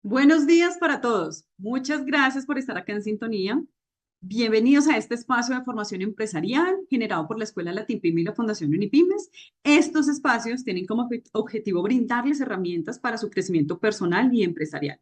Buenos días para todos. Muchas gracias por estar acá en sintonía. Bienvenidos a este espacio de formación empresarial generado por la Escuela Latinpyme y la Fundación Unipymes. Estos espacios tienen como objetivo brindarles herramientas para su crecimiento personal y empresarial.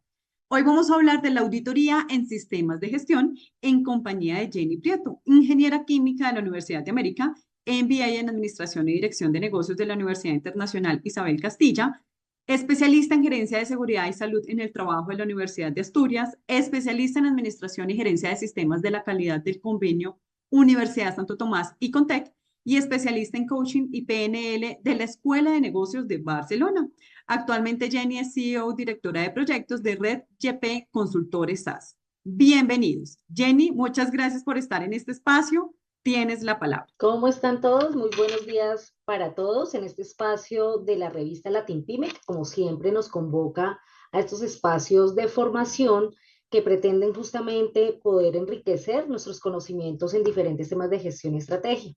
Hoy vamos a hablar de la auditoría en sistemas de gestión en compañía de Jenny Prieto, ingeniera química de la Universidad de América, MBA en Administración y Dirección de Negocios de la Universidad Internacional Isabel Castilla, especialista en gerencia de seguridad y salud en el trabajo de la Universidad de Asturias, especialista en administración y gerencia de sistemas de la calidad del convenio Universidad Santo Tomás y Contec, y especialista en coaching y PNL de la Escuela de Negocios de Barcelona. Actualmente Jenny es CEO, directora de proyectos de Red YP Consultores SAS. Bienvenidos. Jenny, muchas gracias por estar en este espacio. Tienes la palabra. ¿Cómo están todos? Muy buenos días para todos en este espacio de la revista Latinpyme, que como siempre nos convoca a estos espacios de formación que pretenden justamente poder enriquecer nuestros conocimientos en diferentes temas de gestión y estrategia.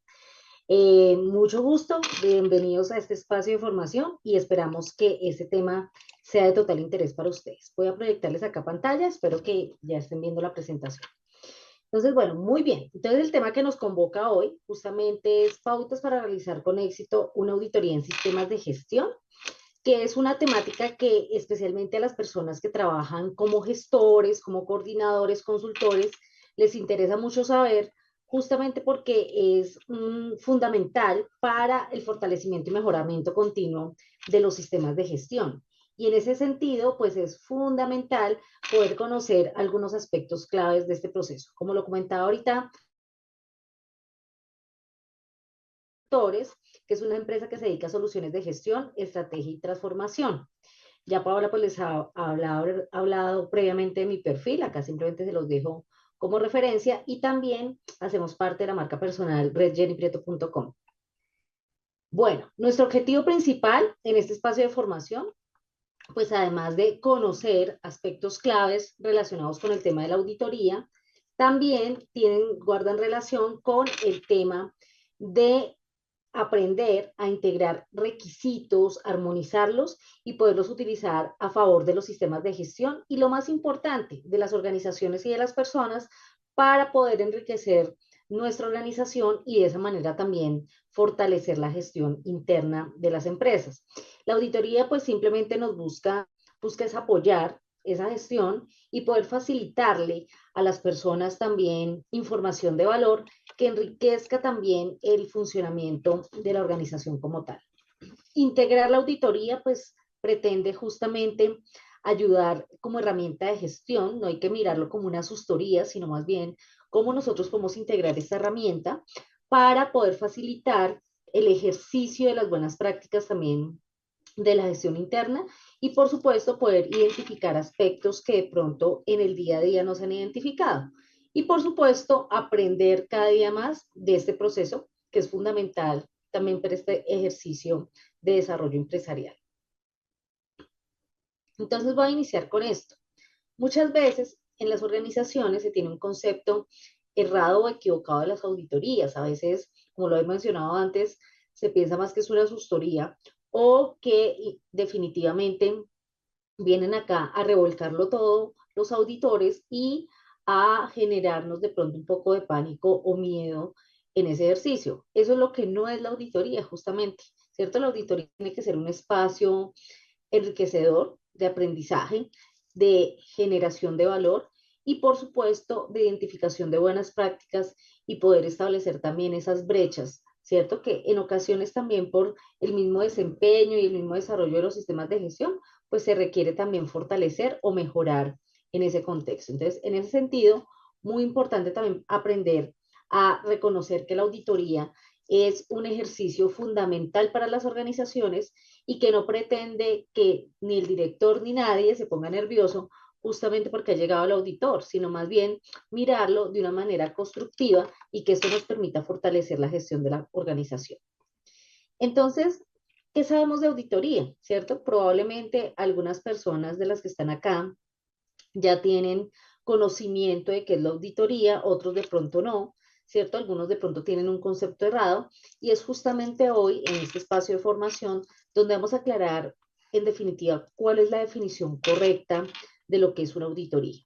Mucho gusto, bienvenidos a este espacio de formación y esperamos que este tema sea de total interés para ustedes. Voy a proyectarles acá pantalla, espero que ya estén viendo la presentación. Entonces, bueno, muy bien. Entonces, el tema que nos convoca hoy justamente es pautas para realizar con éxito una auditoría en sistemas de gestión, que es una temática que especialmente a las personas que trabajan como gestores, como coordinadores, consultores, les interesa mucho saber, justamente porque es fundamental para el fortalecimiento y mejoramiento continuo de los sistemas de gestión. Y en ese sentido, pues es fundamental poder conocer algunos aspectos claves de este proceso. Como lo comentaba ahorita, que es una empresa que se dedica a soluciones de gestión, estrategia y transformación. Ya Paola pues les ha hablado previamente de mi perfil, acá simplemente se los dejo como referencia y también hacemos parte de la marca personal redjennyprieto.com. Bueno, nuestro objetivo principal en este espacio de formación, pues además de conocer aspectos claves relacionados con el tema de la auditoría, también guardan relación con el tema de aprender a integrar requisitos, armonizarlos y poderlos utilizar a favor de los sistemas de gestión y lo más importante, de las organizaciones y de las personas para poder enriquecer nuestra organización y de esa manera también fortalecer la gestión interna de las empresas. La auditoría pues simplemente busca es apoyar esa gestión y poder facilitarle a las personas también información de valor que enriquezca también el funcionamiento de la organización como tal. Integrar la auditoría, pues pretende justamente ayudar como herramienta de gestión, no hay que mirarlo como una asesoría, sino más bien cómo nosotros podemos integrar esta herramienta para poder facilitar el ejercicio de las buenas prácticas también de la gestión interna y por supuesto poder identificar aspectos que de pronto en el día a día no se han identificado. Y por supuesto aprender cada día más de este proceso que es fundamental también para este ejercicio de desarrollo empresarial. Entonces voy a iniciar con esto. Muchas veces en las organizaciones se tiene un concepto errado o equivocado de las auditorías. A veces, como lo he mencionado antes, se piensa más que es una asesoría o que definitivamente vienen acá a revolcarlo todo los auditores y a generarnos de pronto un poco de pánico o miedo en ese ejercicio. Eso es lo que no es la auditoría, justamente, ¿cierto? La auditoría tiene que ser un espacio enriquecedor de aprendizaje, de generación de valor y por supuesto de identificación de buenas prácticas y poder establecer también esas brechas, ¿cierto? Que en ocasiones también por el mismo desempeño y el mismo desarrollo de los sistemas de gestión, pues se requiere también fortalecer o mejorar en ese contexto. Entonces, en ese sentido, muy importante también aprender a reconocer que la auditoría es un ejercicio fundamental para las organizaciones y que no pretende que ni el director ni nadie se ponga nervioso justamente porque ha llegado el auditor, sino más bien mirarlo de una manera constructiva y que eso nos permita fortalecer la gestión de la organización. Entonces, ¿qué sabemos de auditoría? ¿Cierto? Probablemente algunas personas de las que están acá ya tienen conocimiento de qué es la auditoría, otros de pronto no, ¿cierto? Algunos de pronto tienen un concepto errado y es justamente hoy en este espacio de formación donde vamos a aclarar en definitiva cuál es la definición correcta de lo que es una auditoría.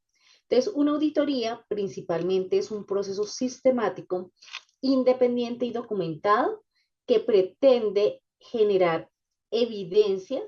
Entonces, una auditoría principalmente es un proceso sistemático, independiente y documentado que pretende generar evidencia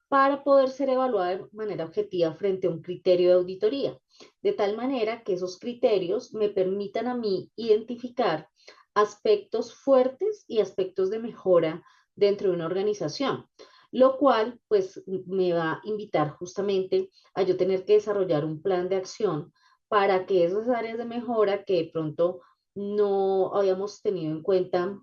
para poder ser evaluada de manera objetiva frente a un criterio de auditoría, de tal manera que esos criterios me permitan a mí identificar aspectos fuertes y aspectos de mejora dentro de una organización, lo cual pues me va a invitar justamente a yo tener que desarrollar un plan de acción para que esas áreas de mejora que de pronto no habíamos tenido en cuenta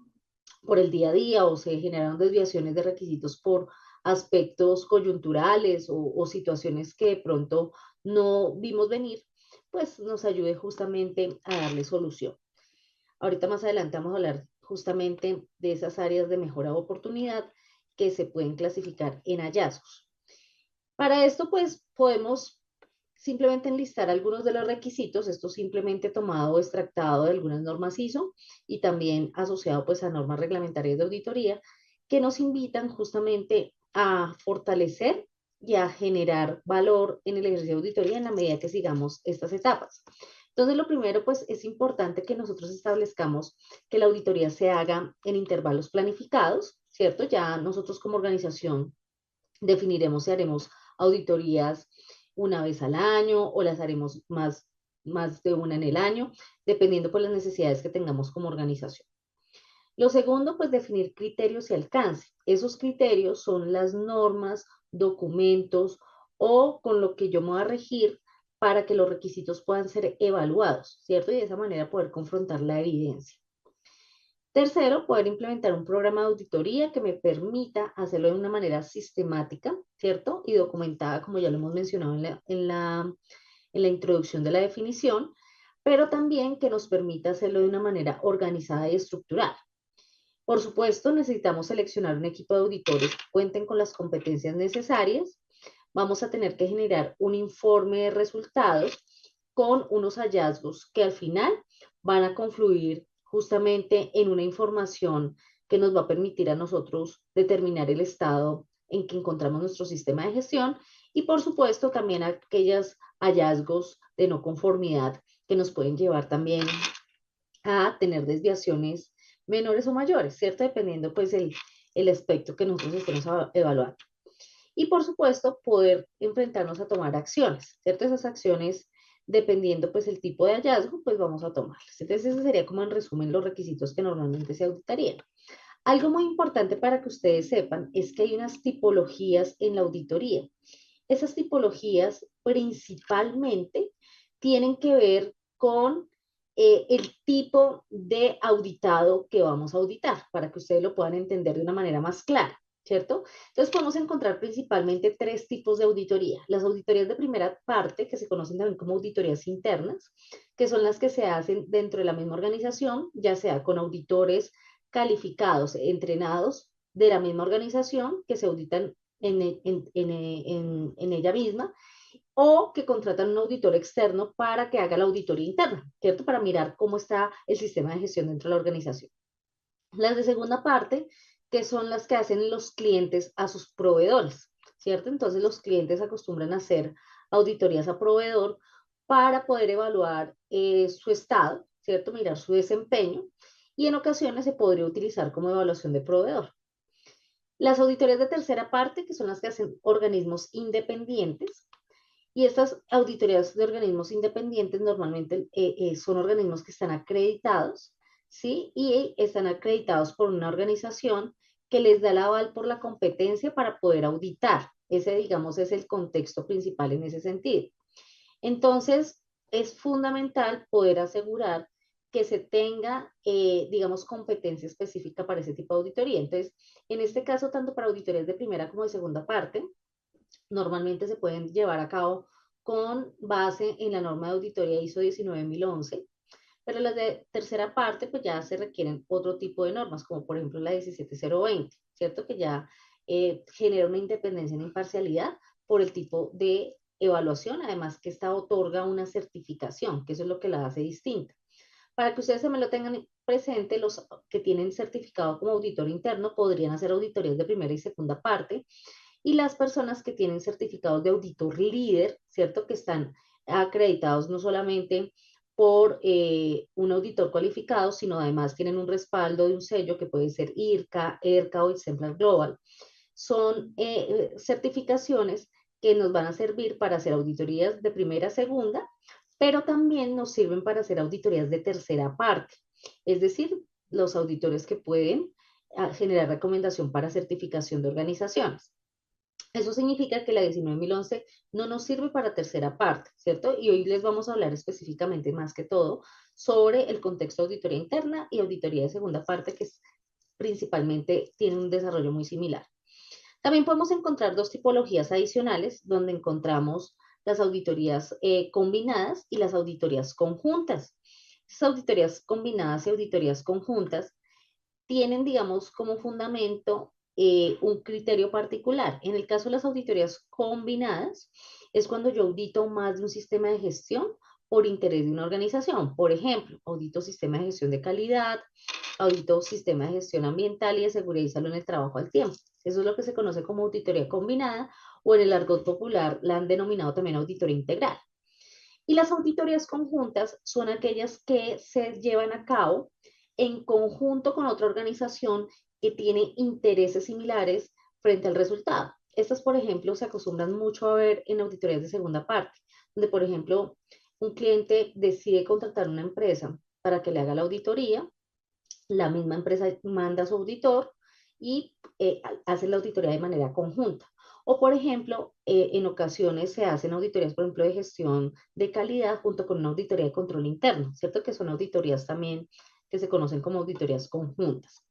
por el día a día o se generaron desviaciones de requisitos por aspectos coyunturales o situaciones que de pronto no vimos venir, pues nos ayude justamente a darle solución. Ahorita más adelante vamos a hablar justamente de esas áreas de mejora o oportunidad que se pueden clasificar en hallazgos. Para esto, pues podemos simplemente enlistar algunos de los requisitos, esto simplemente tomado o extractado de algunas normas ISO y también asociado pues a normas reglamentarias de auditoría que nos invitan justamente a fortalecer y a generar valor en el ejercicio de auditoría en la medida que sigamos estas etapas. Entonces, lo primero, pues es importante que nosotros establezcamos que la auditoría se haga en intervalos planificados, ¿cierto? Ya nosotros como organización definiremos si haremos auditorías una vez al año o las haremos más de una en el año, dependiendo por las necesidades que tengamos como organización. Lo segundo, pues definir criterios y alcance. Esos criterios son las normas, documentos o con lo que yo me voy a regir para que los requisitos puedan ser evaluados, ¿cierto? Y de esa manera poder confrontar la evidencia. Tercero, poder implementar un programa de auditoría que me permita hacerlo de una manera sistemática, ¿cierto? Y documentada, como ya lo hemos mencionado en la introducción de la definición, pero también que nos permita hacerlo de una manera organizada y estructurada. Por supuesto, necesitamos seleccionar un equipo de auditores que cuenten con las competencias necesarias. Vamos a tener que generar un informe de resultados con unos hallazgos que al final van a confluir justamente en una información que nos va a permitir a nosotros determinar el estado en que encontramos nuestro sistema de gestión y por supuesto también aquellos hallazgos de no conformidad que nos pueden llevar también a tener desviaciones menores o mayores, ¿cierto? Dependiendo pues el aspecto que nosotros estemos evaluando. Y por supuesto, poder enfrentarnos a tomar acciones, ¿cierto? Esas acciones, dependiendo pues el tipo de hallazgo, pues vamos a tomarlas. Entonces, ese sería como en resumen los requisitos que normalmente se auditarían. Algo muy importante para que ustedes sepan es que hay unas tipologías en la auditoría. Esas tipologías principalmente tienen que ver con el tipo de auditado que vamos a auditar, para que ustedes lo puedan entender de una manera más clara, ¿cierto? Entonces podemos encontrar principalmente tres tipos de auditoría. Las auditorías de primera parte, que se conocen también como auditorías internas, que son las que se hacen dentro de la misma organización, ya sea con auditores calificados, entrenados de la misma organización, que se auditan en ella misma, o que contratan un auditor externo para que haga la auditoría interna, ¿cierto? Para mirar cómo está el sistema de gestión dentro de la organización. Las de segunda parte, que son las que hacen los clientes a sus proveedores, ¿cierto? Entonces los clientes acostumbran a hacer auditorías a proveedor para poder evaluar su estado, ¿cierto? Mirar su desempeño y en ocasiones se podría utilizar como evaluación de proveedor. Las auditorías de tercera parte, que son las que hacen organismos independientes, y estas auditorías de organismos independientes normalmente son organismos que están acreditados, ¿sí? Y están acreditados por una organización que les da el aval por la competencia para poder auditar. Ese, digamos, es el contexto principal en ese sentido. Entonces, es fundamental poder asegurar que se tenga, digamos, competencia específica para ese tipo de auditoría. Entonces, en este caso, tanto para auditorías de primera como de segunda parte, normalmente se pueden llevar a cabo con base en la norma de auditoría ISO 19011, pero las de tercera parte pues ya se requieren otro tipo de normas, como por ejemplo la 17020, ¿cierto? Que ya genera una independencia en imparcialidad por el tipo de evaluación, además que esta otorga una certificación, que eso es lo que la hace distinta. Para que ustedes también lo tengan presente, los que tienen certificado como auditor interno podrían hacer auditorías de primera y segunda parte, y las personas que tienen certificados de auditor líder, ¿cierto? Que están acreditados no solamente por un auditor cualificado, sino además tienen un respaldo de un sello que puede ser IRCA, ERCA o Exemplar Global. Son certificaciones que nos van a servir para hacer auditorías de primera, segunda, pero también nos sirven para hacer auditorías de tercera parte, es decir, los auditores que pueden generar recomendación para certificación de organizaciones. Eso significa que la 19.011 no nos sirve para tercera parte, ¿cierto? Y hoy les vamos a hablar específicamente más que todo sobre el contexto de auditoría interna y auditoría de segunda parte, que es, principalmente tiene un desarrollo muy similar. También podemos encontrar dos tipologías adicionales donde encontramos las auditorías combinadas y las auditorías conjuntas. Estas auditorías combinadas y auditorías conjuntas tienen, digamos, como fundamento un criterio particular. En el caso de las auditorías combinadas, es cuando yo audito más de un sistema de gestión por interés de una organización. Por ejemplo, audito sistema de gestión de calidad, audito sistema de gestión ambiental y de seguridad y salud en el trabajo al tiempo. Eso es lo que se conoce como auditoría combinada o en el argot popular la han denominado también auditoría integral. Y las auditorías conjuntas son aquellas que se llevan a cabo en conjunto con otra organización que tiene intereses similares frente al resultado. Estas, por ejemplo, se acostumbran mucho a ver en auditorías de segunda parte, donde, por ejemplo, un cliente decide contratar una empresa para que le haga la auditoría, la misma empresa manda a su auditor y hace la auditoría de manera conjunta. O, por ejemplo, en ocasiones se hacen auditorías, por ejemplo, de gestión de calidad junto con una auditoría de control interno, ¿cierto? Que son auditorías también que se conocen como auditorías conjuntas.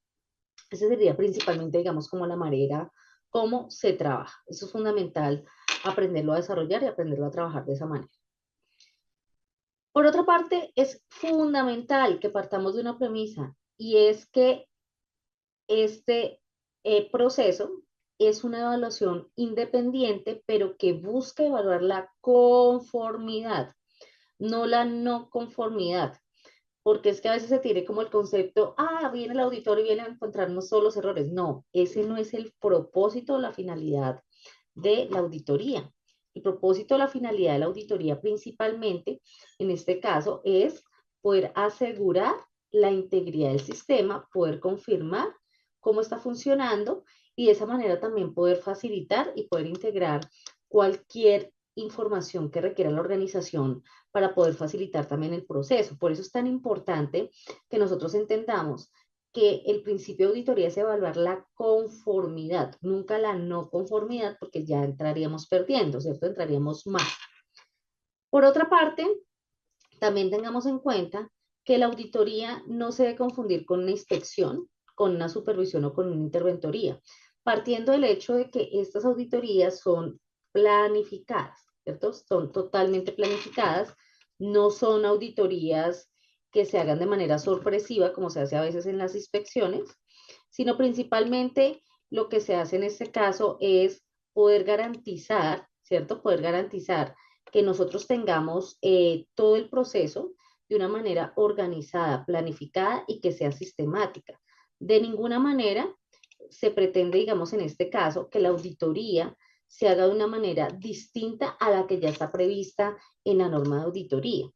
Esa sería principalmente, digamos, como la manera cómo se trabaja. Eso es fundamental, aprenderlo a desarrollar y aprenderlo a trabajar de esa manera. Por otra parte, es fundamental que partamos de una premisa y es que este proceso es una evaluación independiente, pero que busca evaluar la conformidad, no la no conformidad, porque es que a veces se tiene como el concepto, viene el auditor y viene a encontrarnos solo los errores. No, ese no es el propósito o la finalidad de la auditoría. El propósito o la finalidad de la auditoría principalmente, en este caso, es poder asegurar la integridad del sistema, poder confirmar cómo está funcionando y de esa manera también poder facilitar y poder integrar cualquier información que requiera la organización para poder facilitar también el proceso. Por eso es tan importante que nosotros entendamos que el principio de auditoría es evaluar la conformidad, nunca la no conformidad, porque ya entraríamos perdiendo, ¿cierto? Entraríamos mal. Por otra parte, también tengamos en cuenta que la auditoría no se debe confundir con una inspección, con una supervisión o con una interventoría, partiendo del hecho de que estas auditorías son planificadas, ¿cierto? Son totalmente planificadas, no son auditorías que se hagan de manera sorpresiva, como se hace a veces en las inspecciones, sino principalmente lo que se hace en este caso es poder garantizar, ¿cierto? Poder garantizar que nosotros tengamos todo el proceso de una manera organizada, planificada y que sea sistemática. De ninguna manera se pretende, digamos, en este caso, que la auditoría se haga de una manera distinta a la que ya está prevista en la norma de auditoría.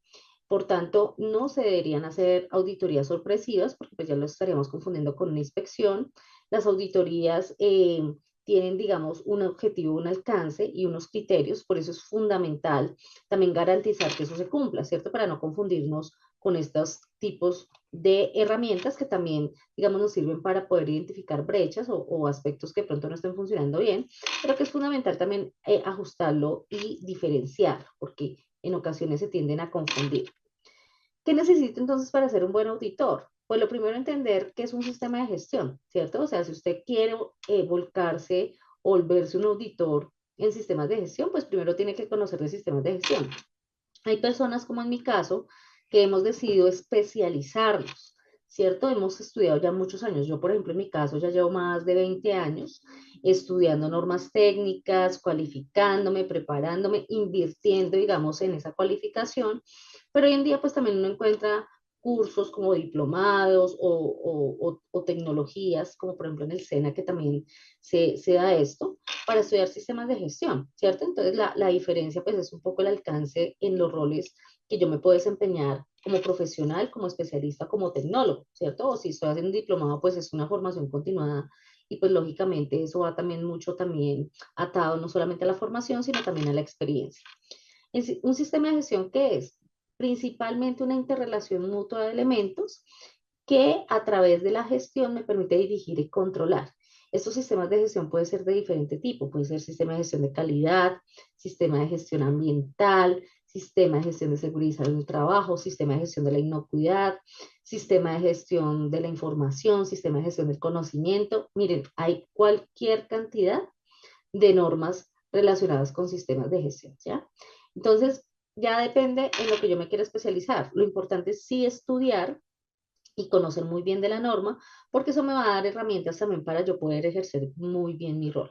Por tanto, no se deberían hacer auditorías sorpresivas porque pues ya lo estaríamos confundiendo con una inspección. Las auditorías tienen, digamos, un objetivo, un alcance y unos criterios, por eso es fundamental también garantizar que eso se cumpla, ¿cierto? Para no confundirnos con estos tipos de herramientas que también, digamos, nos sirven para poder identificar brechas o aspectos que de pronto no estén funcionando bien, pero que es fundamental también ajustarlo y diferenciarlo, porque en ocasiones se tienden a confundir. ¿Qué necesito entonces para ser un buen auditor? Pues lo primero, entender qué es un sistema de gestión, ¿cierto? O sea, si usted quiere volcarse o volverse un auditor en sistemas de gestión, pues primero tiene que conocer de sistemas de gestión. Hay personas, como en mi caso, que hemos decidido especializarnos, ¿cierto? Hemos estudiado ya muchos años. Yo, por ejemplo, en mi caso ya llevo más de 20 años estudiando normas técnicas, cualificándome, preparándome, invirtiendo, digamos, en esa cualificación. Pero hoy en día, pues también uno encuentra cursos como diplomados o tecnologías, como por ejemplo en el SENA, que también se da esto, para estudiar sistemas de gestión, ¿cierto? Entonces la diferencia pues es un poco el alcance en los roles que yo me puedo desempeñar como profesional, como especialista, como tecnólogo, ¿cierto? O si estoy haciendo un diplomado, pues es una formación continuada y pues lógicamente eso va también mucho también atado no solamente a la formación, sino también a la experiencia. Un sistema de gestión, ¿qué es? Principalmente una interrelación mutua de elementos que a través de la gestión me permite dirigir y controlar. Estos sistemas de gestión pueden ser de diferente tipo, puede ser sistema de gestión de calidad, sistema de gestión ambiental, sistema de gestión de seguridad y salud en el trabajo, sistema de gestión de la inocuidad, sistema de gestión de la información, sistema de gestión del conocimiento. Miren, hay cualquier cantidad de normas relacionadas con sistemas de gestión, ¿ya? Entonces, ya depende en lo que yo me quiera especializar. Lo importante es sí estudiar y conocer muy bien de la norma, porque eso me va a dar herramientas también para yo poder ejercer muy bien mi rol.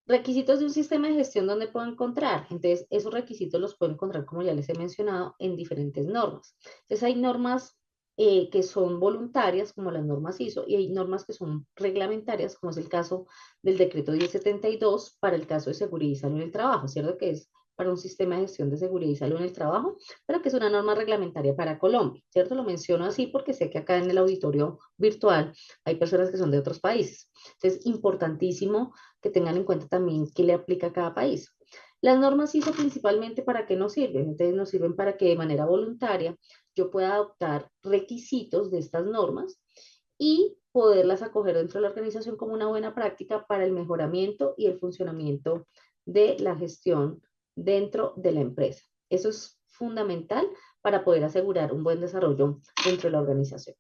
Requisitos de un sistema de gestión donde puedo encontrar. Entonces, esos requisitos los puedo encontrar, como ya les he mencionado, en diferentes normas. Entonces, hay normas que son voluntarias, como las normas ISO, y hay normas que son reglamentarias, como es el caso del decreto 1072 para el caso de seguridad y salud en el trabajo, ¿cierto? Que es para un sistema de gestión de seguridad y salud en el trabajo, pero que es una norma reglamentaria para Colombia, ¿cierto? Lo menciono así porque sé que acá en el auditorio virtual hay personas que son de otros países. Entonces, importantísimo que tengan en cuenta también qué le aplica a cada país. Las normas ISO principalmente para qué nos sirven. Entonces nos sirven para que de manera voluntaria yo pueda adoptar requisitos de estas normas y poderlas acoger dentro de la organización como una buena práctica para el mejoramiento y el funcionamiento de la gestión dentro de la empresa. Eso es fundamental para poder asegurar un buen desarrollo dentro de la organización.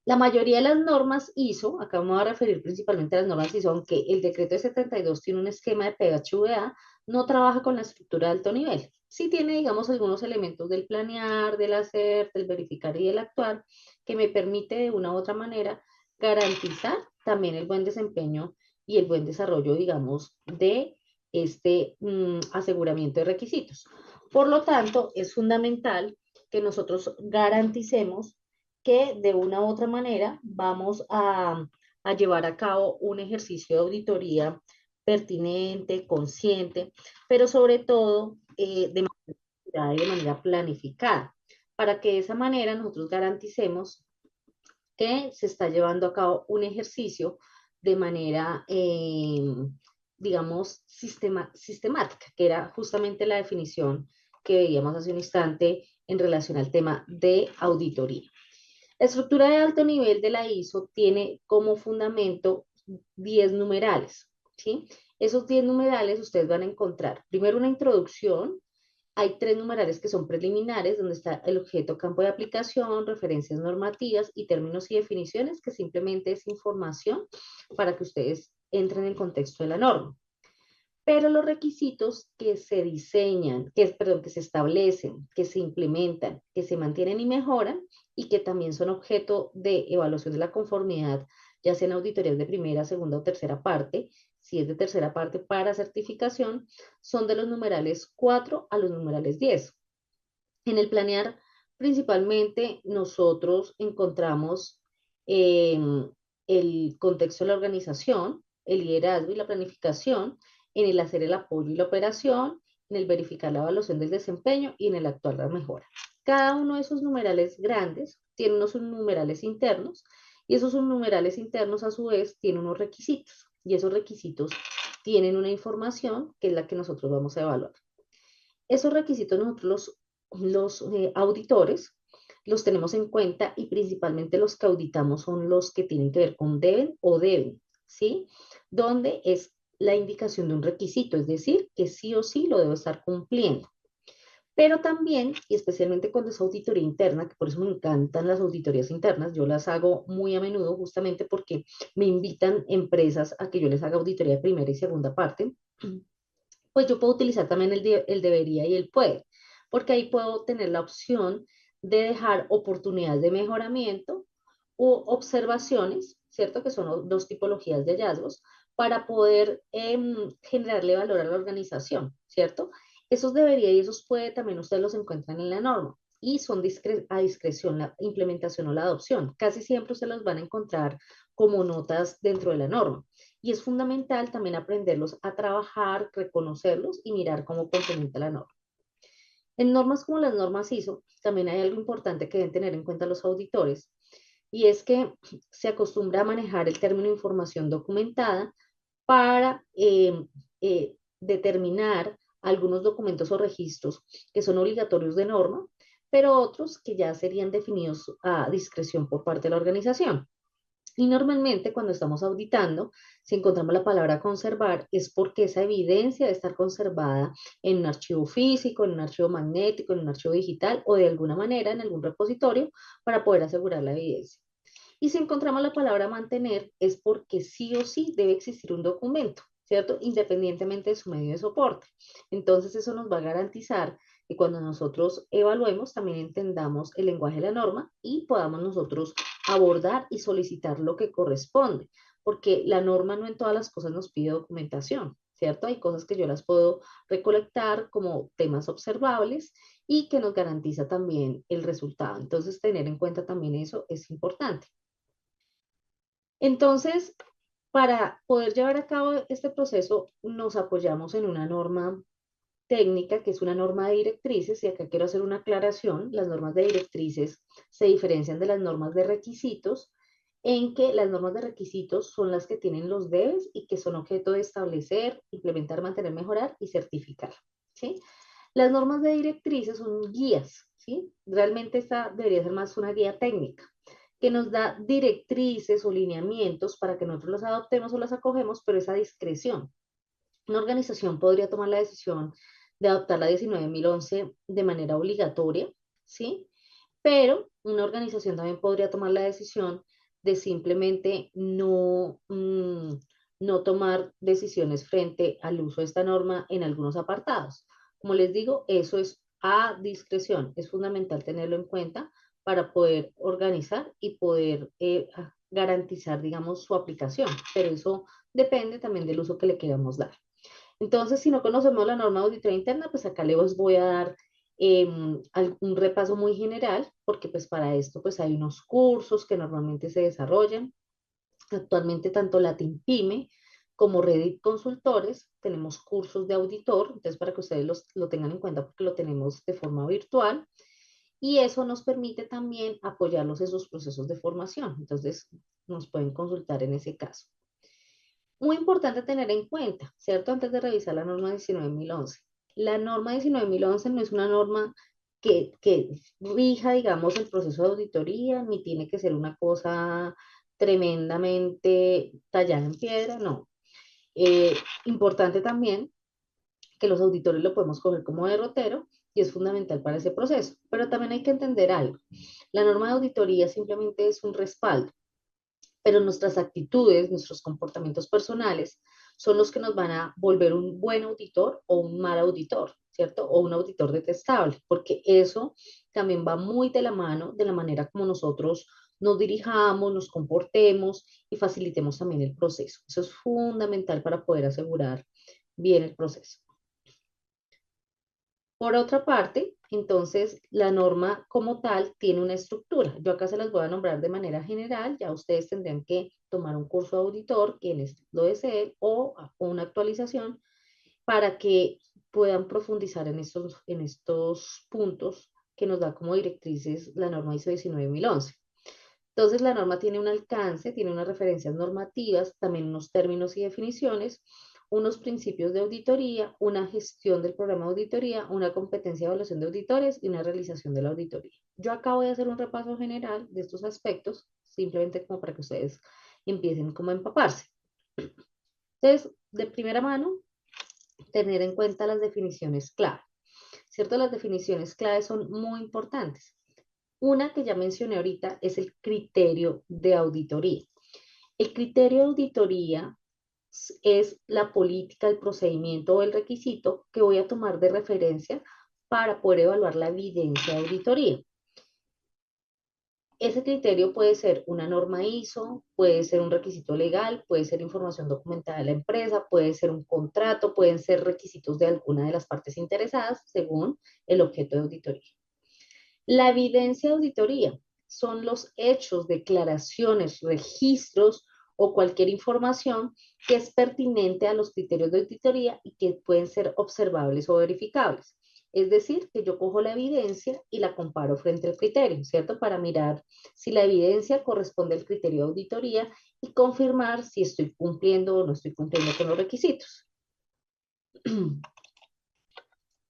La mayoría de las normas ISO, acá me voy a referir principalmente a las normas ISO, aunque el decreto de 72 tiene un esquema de PHVA, no trabaja con la estructura de alto nivel. Sí tiene, digamos, algunos elementos del planear, del hacer, del verificar y del actuar, que me permite de una u otra manera garantizar también el buen desempeño y el buen desarrollo, digamos, de este aseguramiento de requisitos. Por lo tanto, es fundamental que nosotros garanticemos que de una u otra manera vamos a llevar a cabo un ejercicio de auditoría pertinente, consciente, pero sobre todo de manera planificada, para que de esa manera nosotros garanticemos que se está llevando a cabo un ejercicio de manera, digamos, sistemática, que era justamente la definición que veíamos hace un instante en relación al tema de auditoría. La estructura de alto nivel de la ISO tiene como fundamento 10 numerales, ¿sí? Esos 10 numerales ustedes van a encontrar primero una introducción, hay 3 numerales que son preliminares, donde está el objeto, campo de aplicación, referencias normativas y términos y definiciones, que simplemente es información para que ustedes entren en el contexto de la norma. Pero los requisitos que se diseñan, perdón, que se establecen, que se implementan, que se mantienen y mejoran y que también son objeto de evaluación de la conformidad, ya sea en auditorías de primera, segunda o tercera parte, si es de tercera parte para certificación, son de los numerales 4 a los numerales 10. En el planear, principalmente, nosotros encontramos eh, el contexto de la organización, el liderazgo y la planificación, en el hacer el apoyo y la operación, en el verificar la evaluación del desempeño y en el actuar la mejora. Cada uno de esos numerales grandes tiene unos numerales internos y esos numerales internos a su vez tienen unos requisitos y esos requisitos tienen una información que es la que nosotros vamos a evaluar. Esos requisitos nosotros los auditores los tenemos en cuenta y principalmente los que auditamos son los que tienen que ver con deben o deben, ¿sí? Donde es la indicación de un requisito, es decir, que sí o sí lo debo estar cumpliendo. Pero también, y especialmente cuando es auditoría interna, que por eso me encantan las auditorías internas, yo las hago muy a menudo justamente porque me invitan empresas a que yo les haga auditoría de primera y segunda parte, pues yo puedo utilizar también el debería y el puede, porque ahí puedo tener la opción de dejar oportunidades de mejoramiento u observaciones, ¿cierto? Que son dos tipologías de hallazgos, para poder generarle valor a la organización, ¿cierto? Esos debería y esos puede también ustedes los encuentran en la norma y son a discreción la implementación o la adopción. Casi siempre se los van a encontrar como notas dentro de la norma. y es fundamental también aprenderlos a trabajar, reconocerlos y mirar cómo complementa la norma. En normas como las normas ISO, también hay algo importante que deben tener en cuenta los auditores, y es que se acostumbra a manejar el término información documentada para determinar algunos documentos o registros que son obligatorios de norma, pero otros que ya serían definidos a discreción por parte de la organización. Y normalmente cuando estamos auditando, si encontramos la palabra conservar, es porque esa evidencia debe estar conservada en un archivo físico, en un archivo magnético, en un archivo digital o de alguna manera en algún repositorio para poder asegurar la evidencia. Y si encontramos la palabra mantener, es porque sí o sí debe existir un documento, ¿cierto? Independientemente de su medio de soporte. Entonces eso nos va a garantizar que cuando nosotros evaluemos también entendamos el lenguaje de la norma y podamos nosotros abordar y solicitar lo que corresponde, porque la norma no en todas las cosas nos pide documentación, ¿cierto? Hay cosas que yo las puedo recolectar como temas observables y que nos garantiza también el resultado. Entonces, tener en cuenta también eso es importante. Entonces, para poder llevar a cabo este proceso, nos apoyamos en una norma técnica, que es una norma de directrices, y acá quiero hacer una aclaración. Las normas de directrices se diferencian de las normas de requisitos, en que las normas de requisitos son las que tienen los debes y que son objeto de establecer, implementar, mantener, mejorar y certificar, ¿sí? Las normas de directrices son guías, ¿sí? Realmente esta debería ser más una guía técnica que nos da directrices o lineamientos para que nosotros las adoptemos o las acogemos, pero esa discreción. Una organización podría tomar la decisión de adoptar la 19.011 de manera obligatoria, ¿sí? Pero una organización también podría tomar la decisión de simplemente no tomar decisiones frente al uso de esta norma en algunos apartados. Como les digo, eso es a discreción. Es fundamental tenerlo en cuenta para poder organizar y poder garantizar, digamos, su aplicación. Pero eso depende también del uso que le queramos dar. Entonces, si no conocemos la norma de auditoría interna, pues acá les voy a dar un repaso muy general, porque pues para esto pues hay unos cursos que normalmente se desarrollan. Actualmente tanto Latin como Reddit Consultores tenemos cursos de auditor, entonces para que ustedes lo tengan en cuenta porque lo tenemos de forma virtual y eso nos permite también apoyarlos en sus procesos de formación. Entonces nos pueden consultar en ese caso. Muy importante tener en cuenta, ¿cierto? Antes de revisar la norma 19.011. La norma 19.011 no es una norma que rija, digamos, el proceso de auditoría, ni tiene que ser una cosa tremendamente tallada en piedra, no. Importante también que los auditores lo podemos coger como derrotero y es fundamental para ese proceso. Pero también hay que entender algo. La norma de auditoría simplemente es un respaldo, pero nuestras actitudes, nuestros comportamientos personales son los que nos van a volver un buen auditor o un mal auditor, ¿cierto? O un auditor detestable, porque eso también va muy de la mano de la manera como nosotros nos dirijamos, nos comportemos y facilitemos también el proceso. Eso es fundamental para poder asegurar bien el proceso. Por otra parte, entonces, la norma como tal tiene una estructura. Yo acá se las voy a nombrar de manera general, ya ustedes tendrán que tomar un curso de auditor, quienes lo deseen, o una actualización para que puedan profundizar en estos puntos que nos da como directrices la norma ISO 19011. Entonces, la norma tiene un alcance, tiene unas referencias normativas, también unos términos y definiciones, unos principios de auditoría, una gestión del programa de auditoría, una competencia de evaluación de auditores y una realización de la auditoría. Yo acabo de hacer un repaso general de estos aspectos, simplemente como para que ustedes empiecen como a empaparse. Entonces, de primera mano, tener en cuenta las definiciones clave. ¿Cierto? Las definiciones clave son muy importantes. Una que ya mencioné ahorita es el criterio de auditoría. El criterio de auditoría es la política, el procedimiento o el requisito que voy a tomar de referencia para poder evaluar la evidencia de auditoría. Ese criterio puede ser una norma ISO, puede ser un requisito legal, puede ser información documentada de la empresa, puede ser un contrato, pueden ser requisitos de alguna de las partes interesadas según el objeto de auditoría. La evidencia de auditoría son los hechos, declaraciones, registros o cualquier información que es pertinente a los criterios de auditoría y que pueden ser observables o verificables. Es decir, que yo cojo la evidencia y la comparo frente al criterio, ¿cierto? Para mirar si la evidencia corresponde al criterio de auditoría y confirmar si estoy cumpliendo o no estoy cumpliendo con los requisitos.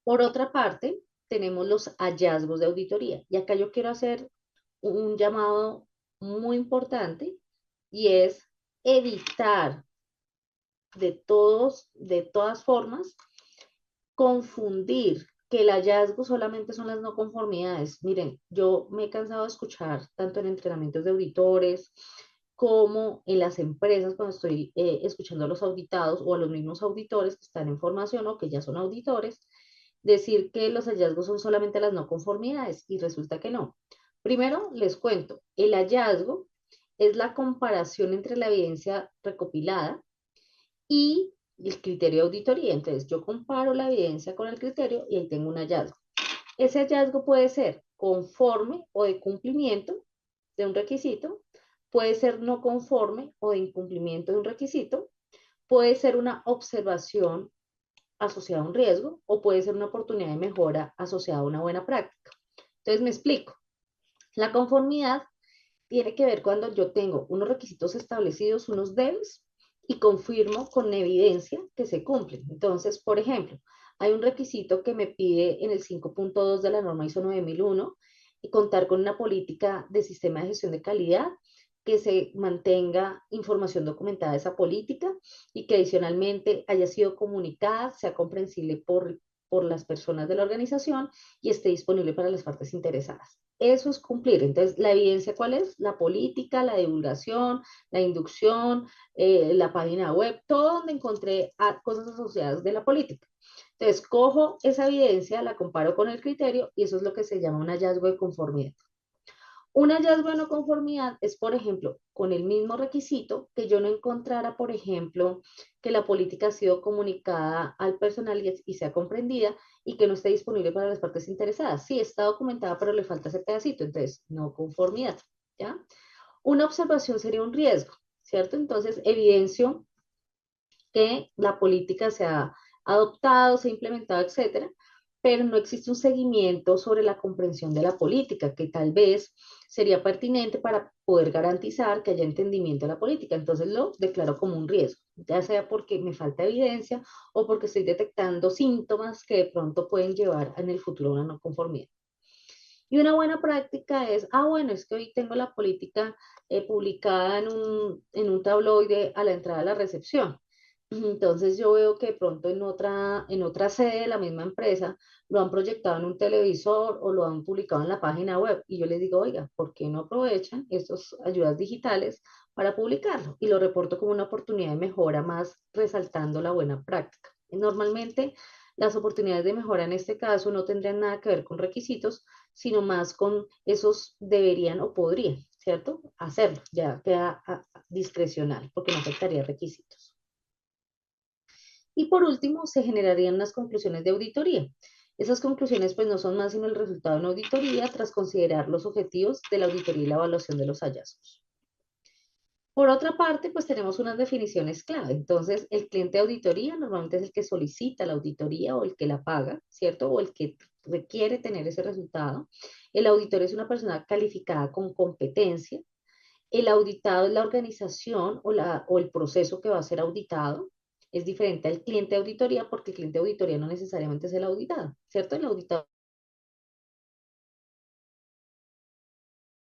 Por otra parte, tenemos los hallazgos de auditoría. Y acá yo quiero hacer un llamado muy importante y es evitar de todas formas, confundir que el hallazgo solamente son las no conformidades. Miren, yo me he cansado de escuchar tanto en entrenamientos de auditores como en las empresas cuando estoy escuchando a los auditados o a los mismos auditores que están en formación o que ya son auditores, decir que los hallazgos son solamente las no conformidades y resulta que no. Primero les cuento, el hallazgo es la comparación entre la evidencia recopilada y el criterio de auditoría. Entonces, yo comparo la evidencia con el criterio y ahí tengo un hallazgo. Ese hallazgo puede ser conforme o de cumplimiento de un requisito, puede ser no conforme o de incumplimiento de un requisito, puede ser una observación asociada a un riesgo o puede ser una oportunidad de mejora asociada a una buena práctica. Entonces, me explico. La conformidad tiene que ver cuando yo tengo unos requisitos establecidos, unos debes, y confirmo con evidencia que se cumplen. Entonces, por ejemplo, hay un requisito que me pide en el 5.2 de la norma ISO 9001 y contar con una política de sistema de gestión de calidad que se mantenga información documentada de esa política y que adicionalmente haya sido comunicada, sea comprensible por las personas de la organización y esté disponible para las partes interesadas. Eso es cumplir. Entonces, ¿la evidencia cuál es? La política, la divulgación, la inducción, la página web, todo donde encontré cosas asociadas de la política. Entonces, cojo esa evidencia, la comparo con el criterio y eso es lo que se llama un hallazgo de conformidad. Un hallazgo de no conformidad es, por ejemplo, con el mismo requisito que yo no encontrara, por ejemplo, que la política ha sido comunicada al personal y sea comprendida y que no esté disponible para las partes interesadas. Sí, está documentada, pero le falta ese pedacito, entonces no conformidad, ¿ya? Una observación sería un riesgo, ¿cierto? Entonces, evidencio que la política se ha adoptado, se ha implementado, etcétera, pero no existe un seguimiento sobre la comprensión de la política, que tal vez sería pertinente para poder garantizar que haya entendimiento de la política. Entonces lo declaro como un riesgo, ya sea porque me falta evidencia o porque estoy detectando síntomas que de pronto pueden llevar en el futuro a una no conformidad. Y una buena práctica es, bueno, es que hoy tengo la política publicada en un tabloide a la entrada de la recepción. Entonces yo veo que de pronto en otra sede de la misma empresa lo han proyectado en un televisor o lo han publicado en la página web. Y yo les digo, oiga, ¿por qué no aprovechan estas ayudas digitales para publicarlo? Y lo reporto como una oportunidad de mejora más resaltando la buena práctica. Y normalmente las oportunidades de mejora en este caso no tendrían nada que ver con requisitos, sino más con esos deberían o podrían, ¿cierto? Hacerlo, ya queda discrecional porque no afectaría requisitos. Y por último, se generarían unas conclusiones de auditoría. Esas conclusiones pues no son más sino el resultado de una auditoría tras considerar los objetivos de la auditoría y la evaluación de los hallazgos. Por otra parte, pues tenemos unas definiciones clave. Entonces, el cliente de auditoría normalmente es el que solicita la auditoría o el que la paga, ¿cierto? O el que requiere tener ese resultado. El auditor es una persona calificada con competencia. El auditado es la organización o el proceso que va a ser auditado. Es diferente al cliente de auditoría porque el cliente de auditoría no necesariamente es el auditado, ¿cierto? El auditado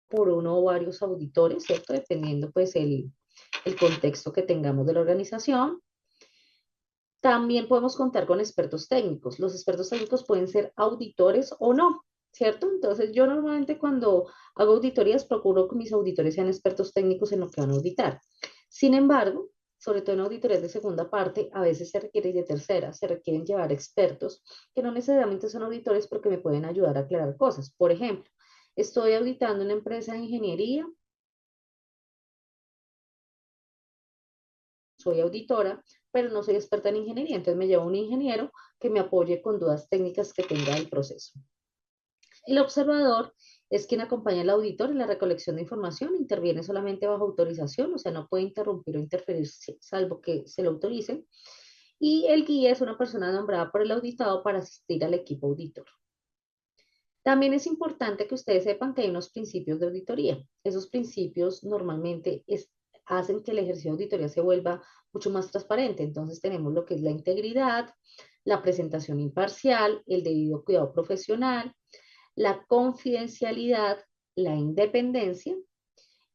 por uno o varios auditores, ¿cierto? Dependiendo pues el contexto que tengamos de la organización. También podemos contar con expertos técnicos. Los expertos técnicos pueden ser auditores o no, ¿cierto? Entonces yo normalmente cuando hago auditorías procuro que mis auditores sean expertos técnicos en lo que van a auditar. Sin embargo, sobre todo en auditorías de segunda parte, a veces se requiere de tercera, se requieren llevar expertos que no necesariamente son auditores porque me pueden ayudar a aclarar cosas. Por ejemplo, estoy auditando una empresa de ingeniería, soy auditora, pero no soy experta en ingeniería, entonces me llevo un ingeniero que me apoye con dudas técnicas que tenga del proceso. El observador es quien acompaña al auditor en la recolección de información, interviene solamente bajo autorización, o sea, no puede interrumpir o interferir salvo que se lo autoricen. Y el guía es una persona nombrada por el auditado para asistir al equipo auditor. También es importante que ustedes sepan que hay unos principios de auditoría. Esos principios normalmente hacen que el ejercicio de auditoría se vuelva mucho más transparente. Entonces tenemos lo que es la integridad, la presentación imparcial, el debido cuidado profesional, la confidencialidad, la independencia,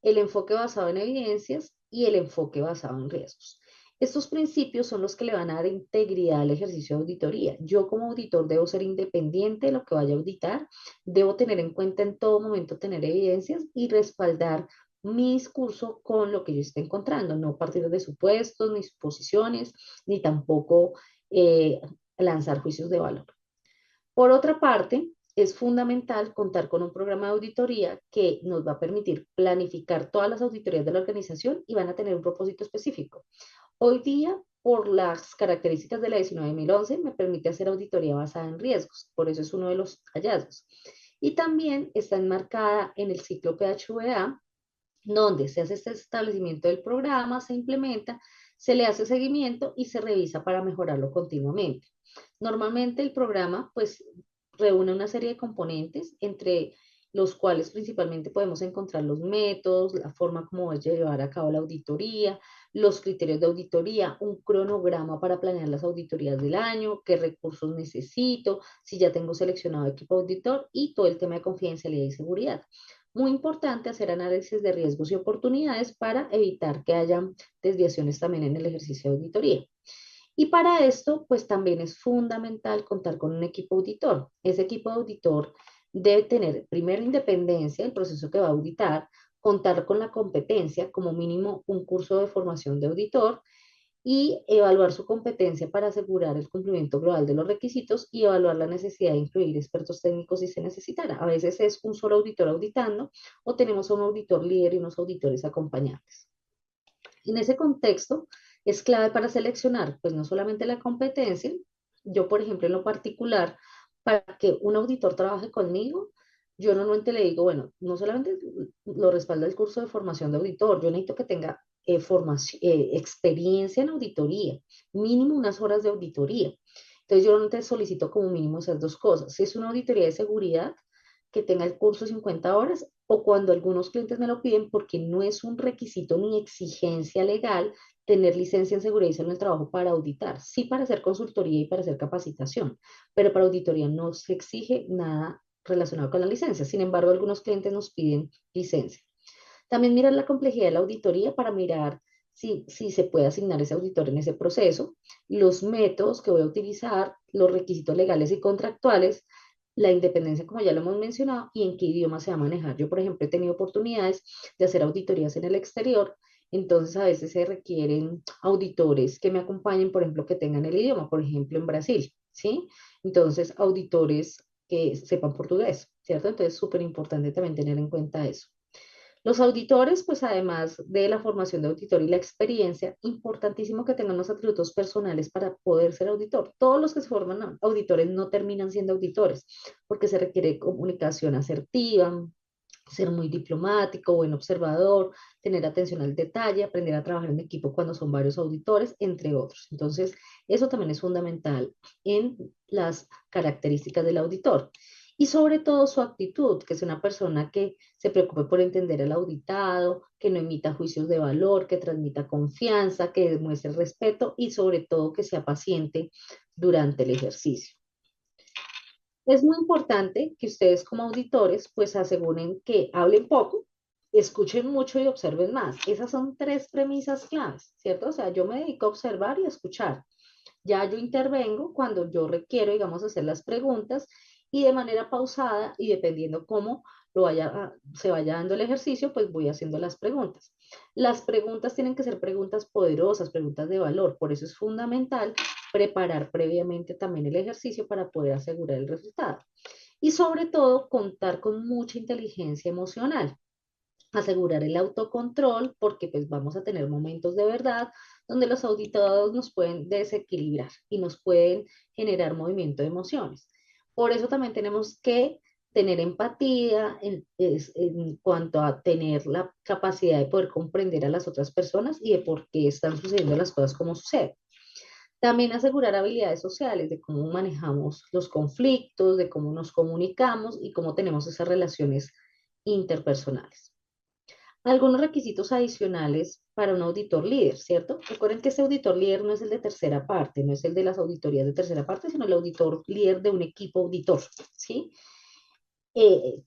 el enfoque basado en evidencias y el enfoque basado en riesgos. Estos principios son los que le van a dar integridad al ejercicio de auditoría. Yo como auditor debo ser independiente de lo que vaya a auditar, debo tener en cuenta en todo momento tener evidencias y respaldar mi discurso con lo que yo esté encontrando, no partir de supuestos, ni suposiciones, ni tampoco lanzar juicios de valor. Por otra parte, es fundamental contar con un programa de auditoría que nos va a permitir planificar todas las auditorías de la organización y van a tener un propósito específico. Hoy día, por las características de la 19.011, me permite hacer auditoría basada en riesgos, por eso es uno de los hallazgos. Y también está enmarcada en el ciclo PHVA, donde se hace este establecimiento del programa, se implementa, se le hace seguimiento y se revisa para mejorarlo continuamente. Normalmente el programa pues reúne una serie de componentes entre los cuales principalmente podemos encontrar los métodos, la forma como voy a llevar a cabo la auditoría, los criterios de auditoría, un cronograma para planear las auditorías del año, qué recursos necesito, si ya tengo seleccionado equipo auditor y todo el tema de confidencialidad y seguridad. Muy importante hacer análisis de riesgos y oportunidades para evitar que haya desviaciones también en el ejercicio de auditoría. Y para esto, pues también es fundamental contar con un equipo auditor. Ese equipo auditor debe tener primero independencia, el proceso que va a auditar, contar con la competencia, como mínimo un curso de formación de auditor y evaluar su competencia para asegurar el cumplimiento global de los requisitos y evaluar la necesidad de incluir expertos técnicos si se necesitara. A veces es un solo auditor auditando o tenemos un auditor líder y unos auditores acompañantes. En ese contexto, es clave para seleccionar, pues no solamente la competencia, yo por ejemplo en lo particular, para que un auditor trabaje conmigo, yo normalmente le digo, bueno, no solamente lo respalda el curso de formación de auditor, yo necesito que tenga experiencia en auditoría, mínimo unas horas de auditoría. Entonces yo no te solicito como mínimo esas dos cosas. Si es una auditoría de seguridad, que tenga el curso 50 horas, o cuando algunos clientes me lo piden, porque no es un requisito ni exigencia legal tener licencia en seguridad y salud en el trabajo para auditar, sí para hacer consultoría y para hacer capacitación, pero para auditoría no se exige nada relacionado con la licencia. Sin embargo, algunos clientes nos piden licencia. También mirar la complejidad de la auditoría para mirar si se puede asignar ese auditor en ese proceso, los métodos que voy a utilizar, los requisitos legales y contractuales, la independencia, como ya lo hemos mencionado, y en qué idioma se va a manejar. Yo, por ejemplo, he tenido oportunidades de hacer auditorías en el exterior, entonces a veces se requieren auditores que me acompañen, por ejemplo, que tengan el idioma, por ejemplo, en Brasil, ¿sí? Entonces, auditores que sepan portugués, ¿cierto? Entonces, súper importante también tener en cuenta eso. Los auditores, pues además de la formación de auditor y la experiencia, importantísimo que tengan los atributos personales para poder ser auditor. Todos los que se forman auditores no terminan siendo auditores porque se requiere comunicación asertiva, ser muy diplomático, buen observador, tener atención al detalle, aprender a trabajar en equipo cuando son varios auditores, entre otros. Entonces, eso también es fundamental en las características del auditor. Y sobre todo su actitud, que es una persona que se preocupe por entender al auditado, que no emita juicios de valor, que transmita confianza, que demuestre respeto y sobre todo que sea paciente durante el ejercicio. Es muy importante que ustedes como auditores pues aseguren que hablen poco, escuchen mucho y observen más. Esas son tres premisas claves, ¿cierto? O sea, yo me dedico a observar y a escuchar. Ya yo intervengo cuando yo requiero, digamos, hacer las preguntas y de manera pausada y dependiendo cómo se vaya dando el ejercicio, pues voy haciendo las preguntas. Las preguntas tienen que ser preguntas poderosas, preguntas de valor. Por eso es fundamental preparar previamente también el ejercicio para poder asegurar el resultado. Y sobre todo, contar con mucha inteligencia emocional, asegurar el autocontrol, porque pues vamos a tener momentos de verdad donde los auditados nos pueden desequilibrar y nos pueden generar movimiento de emociones. Por eso también tenemos que tener empatía en cuanto a tener la capacidad de poder comprender a las otras personas y de por qué están sucediendo las cosas como suceden. También asegurar habilidades sociales, de cómo manejamos los conflictos, de cómo nos comunicamos y cómo tenemos esas relaciones interpersonales. Algunos requisitos adicionales para un auditor líder, ¿cierto? Recuerden que ese auditor líder no es el de tercera parte, no es el de las auditorías de tercera parte, sino el auditor líder de un equipo auditor, ¿sí?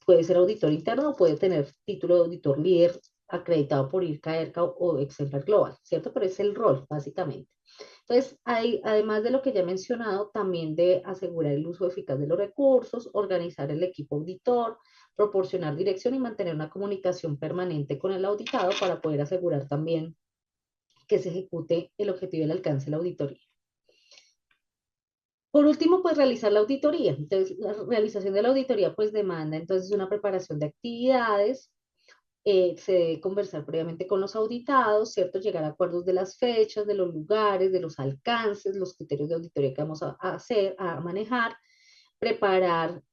Puede ser auditor interno o puede tener título de auditor líder acreditado por IRCA, ERCA o Exemplar Global, ¿cierto? Pero es el rol, básicamente. Entonces, además de lo que ya he mencionado, también de asegurar el uso eficaz de los recursos, organizar el equipo auditor, proporcionar dirección y mantener una comunicación permanente con el auditado para poder asegurar también que se ejecute el objetivo y el alcance de la auditoría. Por último, pues realizar la auditoría. Entonces, la realización de la auditoría pues demanda entonces una preparación de actividades, se debe conversar previamente con los auditados, ¿cierto? Llegar a acuerdos de las fechas, de los lugares, de los alcances, los criterios de auditoría que vamos a hacer, a manejar, preparar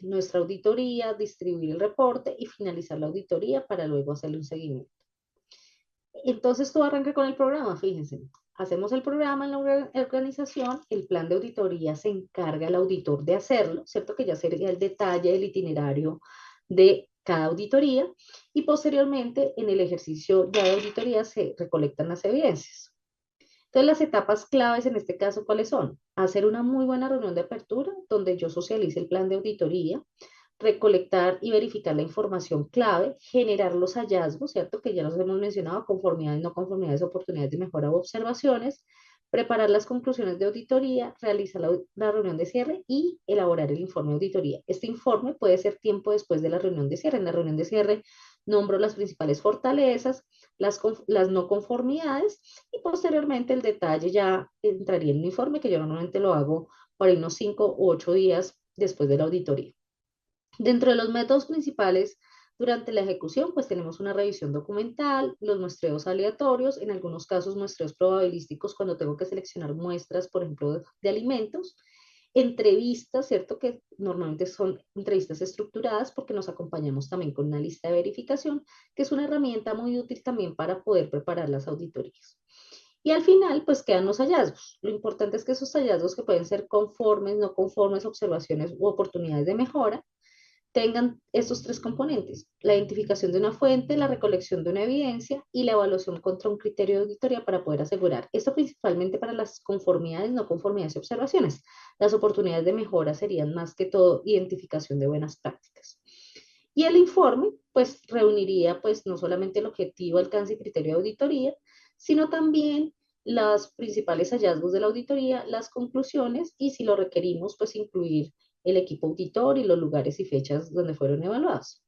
nuestra auditoría, distribuir el reporte y finalizar la auditoría para luego hacerle un seguimiento. Entonces todo arranca con el programa, fíjense. Hacemos el programa en la organización, el plan de auditoría se encarga el auditor de hacerlo, ¿cierto? Que ya sería el detalle del itinerario de cada auditoría y posteriormente en el ejercicio ya de auditoría se recolectan las evidencias. Entonces las etapas claves en este caso, ¿cuáles son? Hacer una muy buena reunión de apertura donde yo socialice el plan de auditoría, recolectar y verificar la información clave, generar los hallazgos, ¿cierto? Que ya los hemos mencionado, conformidades, no conformidades, oportunidades de mejora o observaciones, preparar las conclusiones de auditoría, realizar la reunión de cierre y elaborar el informe de auditoría. Este informe puede ser tiempo después de la reunión de cierre. En la reunión de cierre nombro las principales fortalezas, las no conformidades y posteriormente el detalle ya entraría en un informe que yo normalmente lo hago por unos 5 u 8 días después de la auditoría. Dentro de los métodos principales durante la ejecución, pues tenemos una revisión documental, los muestreos aleatorios, en algunos casos muestreos probabilísticos cuando tengo que seleccionar muestras, por ejemplo, de alimentos, entrevistas, ¿cierto? Que normalmente son entrevistas estructuradas porque nos acompañamos también con una lista de verificación, que es una herramienta muy útil también para poder preparar las auditorías. Y al final, pues quedan los hallazgos. Lo importante es que esos hallazgos que pueden ser conformes, no conformes, observaciones u oportunidades de mejora, tengan estos tres componentes: la identificación de una fuente, la recolección de una evidencia y la evaluación contra un criterio de auditoría para poder asegurar. Esto principalmente para las conformidades, no conformidades y observaciones. Las oportunidades de mejora serían más que todo identificación de buenas prácticas. Y el informe, pues, reuniría, pues, no solamente el objetivo, alcance y criterio de auditoría, sino también los principales hallazgos de la auditoría, las conclusiones y, si lo requerimos, pues, incluir el equipo auditor y los lugares y fechas donde fueron evaluados.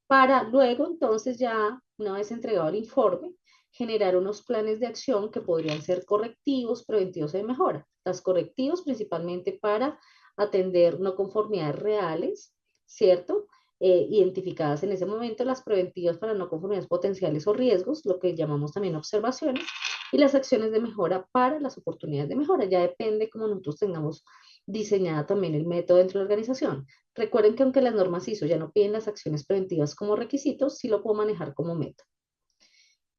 Para luego, entonces, ya una vez entregado el informe, generar unos planes de acción que podrían ser correctivos, preventivos y de mejora. Las correctivos principalmente para atender no conformidades reales, ¿cierto? Identificadas en ese momento, las preventivas para no conformidades potenciales o riesgos, lo que llamamos también observaciones, y las acciones de mejora para las oportunidades de mejora. Ya depende cómo nosotros tengamos diseñada también el método dentro de la organización. Recuerden que aunque las normas ISO ya no piden las acciones preventivas como requisitos, sí lo puedo manejar como método.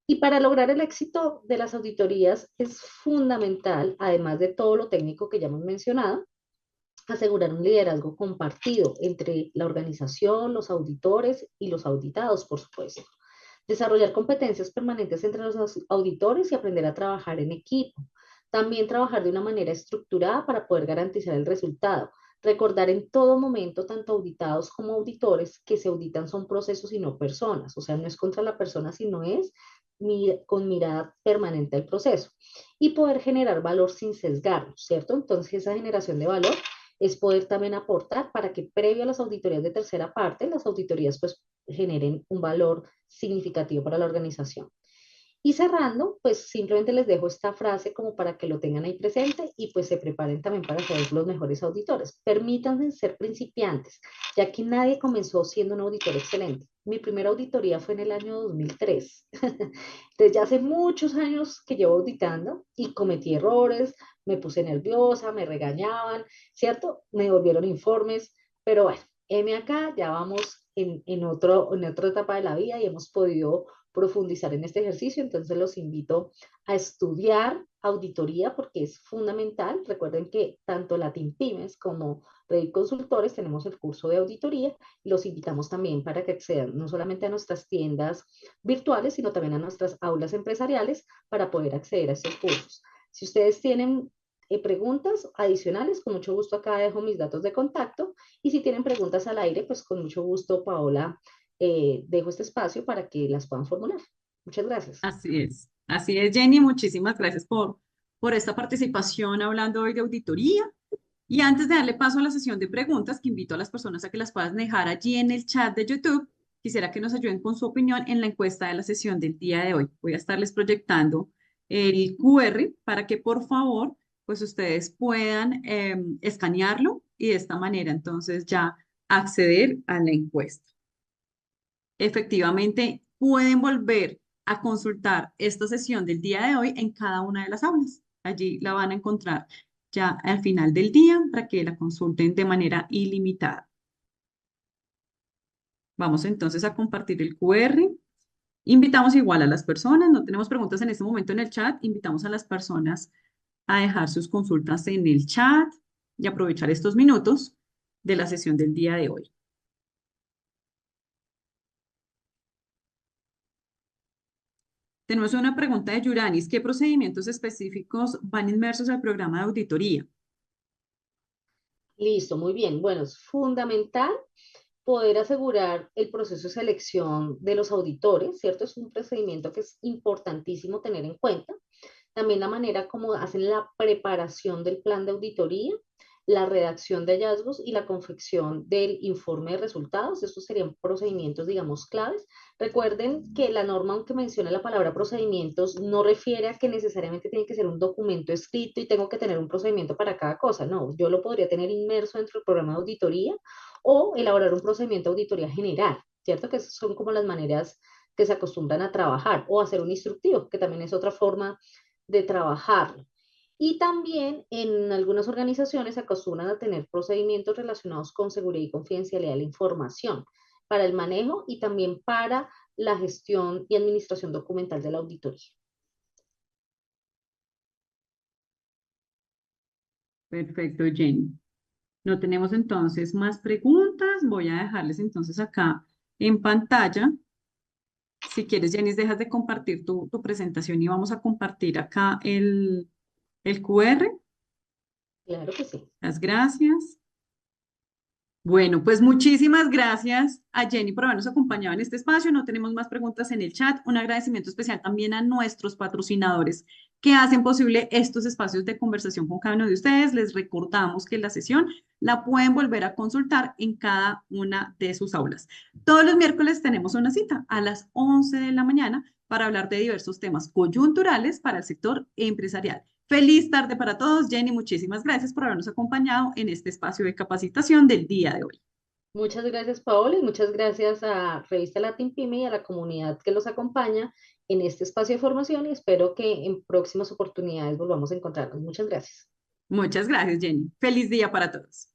Y para lograr el éxito de las auditorías es fundamental, además de todo lo técnico que ya hemos mencionado, asegurar un liderazgo compartido entre la organización, los auditores y los auditados, por supuesto. Desarrollar competencias permanentes entre los auditores y aprender a trabajar en equipo. También trabajar de una manera estructurada para poder garantizar el resultado. Recordar en todo momento, tanto auditados como auditores, que se auditan son procesos y no personas. O sea, no es contra la persona, sino es con mirada permanente al proceso. Y poder generar valor sin sesgarnos, ¿cierto? Entonces, esa generación de valor es poder también aportar para que previo a las auditorías de tercera parte, las auditorías pues generen un valor significativo para la organización. Y cerrando, pues simplemente les dejo esta frase como para que lo tengan ahí presente y pues se preparen también para ser los mejores auditores. Permítanse ser principiantes, ya que nadie comenzó siendo un auditor excelente. Mi primera auditoría fue en el año 2003. Entonces ya hace muchos años que llevo auditando y cometí errores, me puse nerviosa, me regañaban, ¿cierto? Me volvieron informes, pero bueno, acá, ya vamos en otra etapa de la vida y hemos podido profundizar en este ejercicio, entonces los invito a estudiar auditoría porque es fundamental. Recuerden que tanto Latin Pymes como Redit Consultores tenemos el curso de auditoría y los invitamos también para que accedan no solamente a nuestras tiendas virtuales, sino también a nuestras aulas empresariales para poder acceder a estos cursos. Si ustedes tienen preguntas adicionales, con mucho gusto acá dejo mis datos de contacto y si tienen preguntas al aire, pues con mucho gusto, Paola, dejo este espacio para que las puedan formular. Muchas gracias. Así es, Jenny, muchísimas gracias por esta participación hablando hoy de auditoría. Y antes de darle paso a la sesión de preguntas, que invito a las personas a que las puedan dejar allí en el chat de YouTube, quisiera que nos ayuden con su opinión en la encuesta de la sesión del día de hoy. Voy a estarles proyectando el QR para que por favor, pues ustedes puedan escanearlo y de esta manera entonces ya acceder a la encuesta. Efectivamente, pueden volver a consultar esta sesión del día de hoy en cada una de las aulas. Allí la van a encontrar ya al final del día para que la consulten de manera ilimitada. Vamos entonces a compartir el QR. Invitamos igual a las personas, no tenemos preguntas en este momento en el chat, invitamos a las personas a dejar sus consultas en el chat y aprovechar estos minutos de la sesión del día de hoy. Tenemos una pregunta de Yuranis. ¿Qué procedimientos específicos van inmersos al programa de auditoría? Listo, muy bien. Bueno, es fundamental poder asegurar el proceso de selección de los auditores, ¿cierto? Es un procedimiento que es importantísimo tener en cuenta. También la manera como hacen la preparación del plan de auditoría, la redacción de hallazgos y la confección del informe de resultados. Estos serían procedimientos, digamos, claves. Recuerden que la norma, aunque menciona la palabra procedimientos, no refiere a que necesariamente tiene que ser un documento escrito y tengo que tener un procedimiento para cada cosa. No, yo lo podría tener inmerso dentro del programa de auditoría o elaborar un procedimiento de auditoría general, ¿cierto? Que son como las maneras que se acostumbran a trabajar o hacer un instructivo, que también es otra forma de trabajarlo. Y también en algunas organizaciones se acostumbran a tener procedimientos relacionados con seguridad y confidencialidad de la información para el manejo y también para la gestión y administración documental de la auditoría. Perfecto, Jenny. No tenemos entonces más preguntas. Voy a dejarles entonces acá en pantalla. Si quieres, Jenny, dejas de compartir tu presentación y vamos a compartir acá el QR. Claro que sí. Las gracias. Bueno, pues muchísimas gracias a Jenny por habernos acompañado en este espacio. No tenemos más preguntas en el chat. Un agradecimiento especial también a nuestros patrocinadores que hacen posible estos espacios de conversación con cada uno de ustedes. Les recordamos que la sesión la pueden volver a consultar en cada una de sus aulas. Todos los miércoles tenemos una cita a las 11 de la mañana para hablar de diversos temas coyunturales para el sector empresarial. Feliz tarde para todos. Jenny, muchísimas gracias por habernos acompañado en este espacio de capacitación del día de hoy. Muchas gracias, Paola, y muchas gracias a Revista Latin Pyme y a la comunidad que los acompaña en este espacio de formación y espero que en próximas oportunidades volvamos a encontrarnos. Muchas gracias. Muchas gracias, Jenny. Feliz día para todos.